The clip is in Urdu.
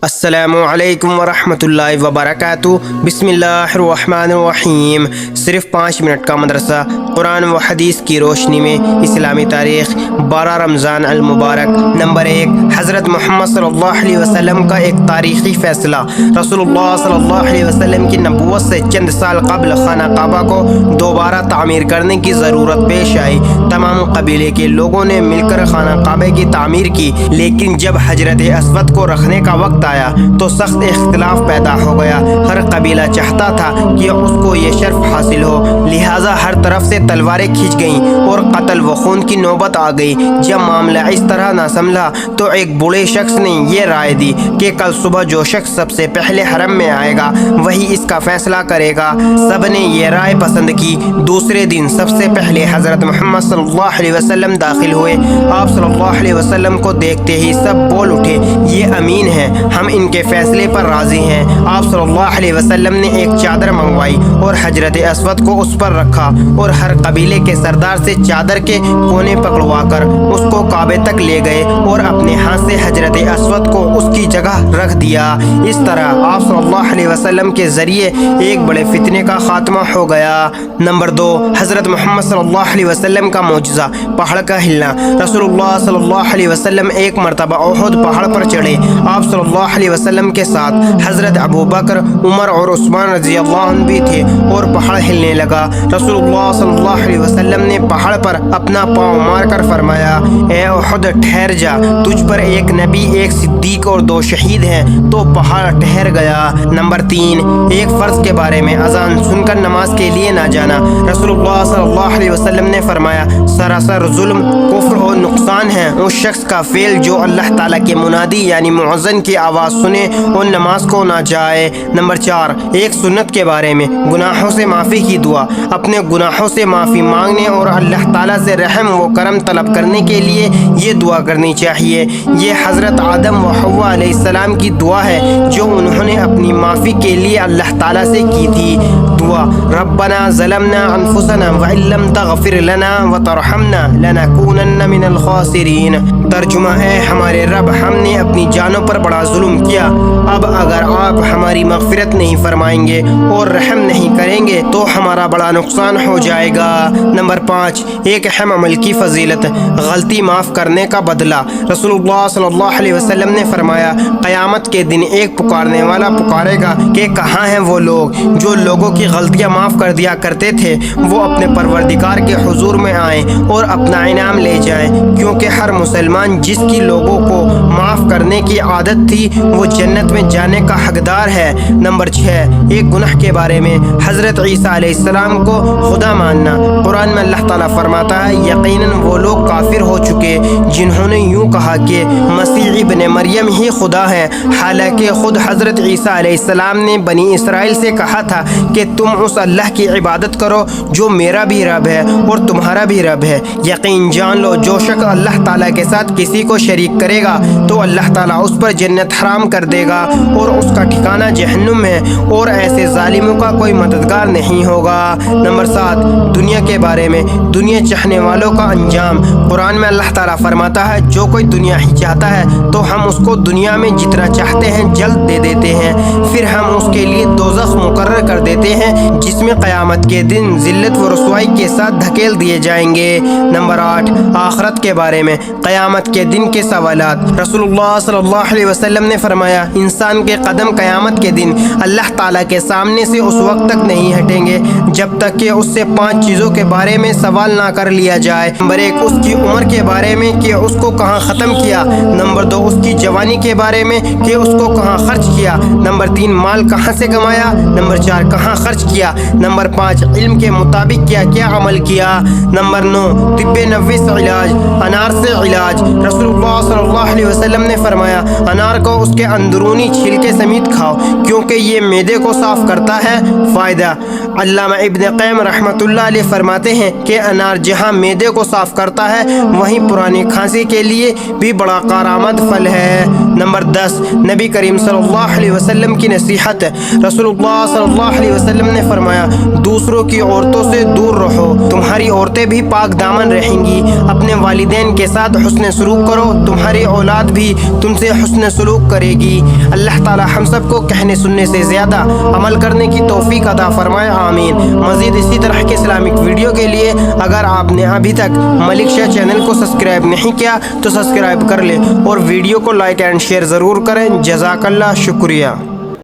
السلام علیکم ورحمۃ اللہ وبرکاتہ۔ بسم اللہ الرحمن الرحیم۔ صرف 5 منٹ کا مدرسہ قرآن و حدیث کی روشنی میں اسلامی تاریخ 12 رمضان المبارک۔ نمبر 1، حضرت محمد صلی اللہ علیہ وسلم کا ایک تاریخی فیصلہ۔ رسول اللہ صلی اللہ علیہ وسلم کی نبوت سے چند سال قبل خانہ کعبہ کو دوبارہ تعمیر کرنے کی ضرورت پیش آئی۔ تمام قبیلے کے لوگوں نے مل کر خانہ کعبہ کی تعمیر کی، لیکن جب حجرت اسود کو رکھنے کا وقت آیا تو سخت اختلاف پیدا ہو گیا۔ ہر قبیلہ چاہتا تھا کہ اس کو یہ شرف حاصل ہو، لہٰذا ہر طرف سے تلواریں کھینچ گئیں اور قتل و خون کی نوبت آ گئی۔ جب معاملہ اس طرح نہ سنبھلا تو ایک بوڑھے شخص نے یہ رائے دی کہ کل صبح جو شخص سب سے پہلے حرم میں آئے گا وہی اس کا فیصلہ کرے گا۔ سب نے یہ رائے پسند کی۔ دوسرے دن سب سے پہلے حضرت محمد صلی اللہ علیہ وسلم داخل ہوئے۔ آپ صلی اللہ علیہ وسلم کو دیکھتے ہی سب بول اٹھے، یہ امین ہیں، ہم ان کے فیصلے پر راضی ہیں۔ آپ صلی اللہ علیہ وسلم نے ایک چادر منگوائی اور حجرت اسود کو اس پر رکھا اور ہر قبیلے کے سردار سے چادر کے کونے پکڑوا کر اس کو کعبے تک لے گئے اور اپنے ہاتھ سے حجرت اسود کو اس کی جگہ رکھ دیا۔ اس طرح آپ صلی اللہ علیہ وسلم کے ذریعے ایک بڑے فتنے کا خاتمہ ہو گیا۔ نمبر 2، حضرت محمد صلی اللہ علیہ وسلم کا معجزہ، پہاڑ کا ہلنا۔ رسول اللہ صلی اللہ علیہ وسلم ایک مرتبہ احد پہاڑ پر چڑھے۔ آپ صلی اللہ علیہ وسلم کے ساتھ حضرت ابوبکر، عمر اور عثمان رضی اللہ عنہ بھی تھے اور پہاڑ ہلنے لگا۔ رسول اللہ صلی اللہ علیہ وسلم نے پہاڑ پر اپنا پاؤں مار کر فرمایا، اے احد ٹھہر جا، تجھ پر ایک نبی، ایک صدیق اور 2 شہید ہیں۔ تو پہاڑ ٹھہر گیا۔ نمبر 3، ایک فرض کے بارے میں اذان سن کر نماز کے لیے نہ جانا۔ رسول اللہ صلی اللہ علیہ وسلم نے فرمایا، سراسر ظلم، کفر اور نقصان ہے اس شخص کا فعل جو اللہ تعالیٰ کے منادی یعنی مؤذن کی آواز سنے اور نماز کو نہ جائے۔ نمبر 4، ایک سنت کے بارے میں گناہوں سے معافی کی دعا۔ اپنے گناہوں سے معافی مانگنے اور اللہ تعالیٰ سے رحم و کرم طلب کرنے کے لیے یہ دعا کرنی چاہیے۔ یہ حضرت آدم و حوا علیہ السلام کی دعا ہے جو انہوں نے اپنی معافی کے لیے اللہ تعالیٰ سے کی تھی۔ دعا، ربنا ظلمنا انفسنا وان لم تغفر لنا وترحمنا لنکونن من الخاسرین۔ ترجمہ، اے ہمارے رب، ہم نے اپنی جانوں پر بڑا ظلم کیا، اب اگر آپ ہماری مغفرت نہیں فرمائیں گے اور رحم نہیں کریں گے تو ہمارا بڑا نقصان ہو جائے گا۔ نمبر 5، ایک اہم عمل کی فضیلت، غلطی معاف کرنے کا بدلہ۔ رسول اللہ صلی اللہ علیہ وسلم نے فرمایا، قیامت کے دن ایک پکارنے والا پکارے گا کہ کہاں ہیں وہ لوگ جو لوگوں کی غلطیاں معاف کر دیا کرتے تھے، وہ اپنے پروردگار کے حضور میں آئیں اور اپنا انعام لے جائیں، کیونکہ ہر مسلمان جس کی لوگوں کو معاف کرنے کی عادت تھی وہ جنت میں جانے کا حقدار ہے۔ نمبر 6، ایک گناہ کے بارے میں حضرت عیسیٰ علیہ السلام کو خدا ماننا۔ قرآن میں اللہ تعالیٰ فرماتا ہے، یقیناً وہ لوگ کافر ہو چکے جنہوں نے یوں کہا کہ مسیح ابن مریم ہی خدا ہے، حالانکہ خود حضرت عیسیٰ علیہ السلام نے بنی اسرائیل سے کہا تھا کہ تم اس اللہ کی عبادت کرو جو میرا بھی رب ہے اور تمہارا بھی رب ہے۔ یقین جان لو، جو شخص اللہ تعالیٰ کے ساتھ کسی کو شریک کرے گا تو اللہ تعالیٰ اس پر جنت حرام کر دے گا اور اس کا ٹھکانہ جہنم ہے، اور ایسے ظالموں کا کوئی مددگار نہیں ہوگا۔ نمبر 7، دنیا کے بارے میں دنیا چاہنے والوں کا انجام۔ قرآن میں اللہ تعالیٰ فرماتا ہے، جو کوئی دنیا ہی چاہتا ہے تو ہم اس کو دنیا میں جتنا چاہتے ہیں جلد دے دیتے ہیں، پھر ہم اس کے لیے دوزخ مقرر کر دیتے ہیں جس میں قیامت کے دن ذلت و رسوائی کے ساتھ دھکیل دیے جائیں گے۔ نمبر 8، آخرت کے بارے میں قیامت کے دن کے سوالات۔ رسول اللہ صلی اللہ علیہ وسلم نے فرمایا، انسان کے قدم قیامت کے دن اللہ تعالیٰ کے سامنے سے اس وقت تک نہیں ہٹیں گے جب تک کہ اس سے 5 چیزوں کے بارے میں سوال نہ کر لیا جائے۔ نمبر 1، اس کی عمر کے بارے میں کہ اس کو کہاں ختم کیا۔ نمبر 2، اس کی جوانی کے بارے میں کہ اس کو کہاں خرچ کیا۔ نمبر 3، مال کہاں سے کمایا۔ نمبر 4، کہاں خرچ کیا۔ نمبر 5، علم کے مطابق کیا کیا عمل کیا۔ نمبر 9، طب نبوی سے علاج، انار سے علاج۔ رسول اللہ صلی اللہ علیہ وسلم نے فرمایا، انار کو اس کے اندرونی چھلکے سمیت کھاؤ کیونکہ یہ معدے کو صاف کرتا ہے۔ فائدہ، علامہ ابن قیم رحمۃ اللہ علیہ فرماتے ہیں کہ انار جہاں معدے کو صاف کرتا ہے وہیں پرانی کھانسی کے لیے بھی بڑا کارآمد پھل ہے۔ نمبر 10، نبی کریم صلی اللہ علیہ وسلم کی نصیحت۔ رسول اللہ صلی اللہ علیہ وسلم نے فرمایا، دوسروں کی عورتوں سے دور رہو، تمہاری عورتیں بھی پاک دامن رہیں گی۔ اپنے والدین کے ساتھ حسن سلوک کرو، تمہاری اولاد بھی تم سے حسن سلوک کرے کرے گی۔ اللہ تعالی ہم سب کو کہنے سننے سے زیادہ عمل کرنے کی توفیق عطا فرمائے، آمین۔ مزید اسی طرح کے اسلامک ویڈیو کے لیے اگر آپ نے ابھی تک ملک شاہ چینل کو سبسکرائب نہیں کیا تو سبسکرائب کر لیں اور ویڈیو کو لائک اینڈ شیئر ضرور کریں۔ جزاک اللہ، شکریہ۔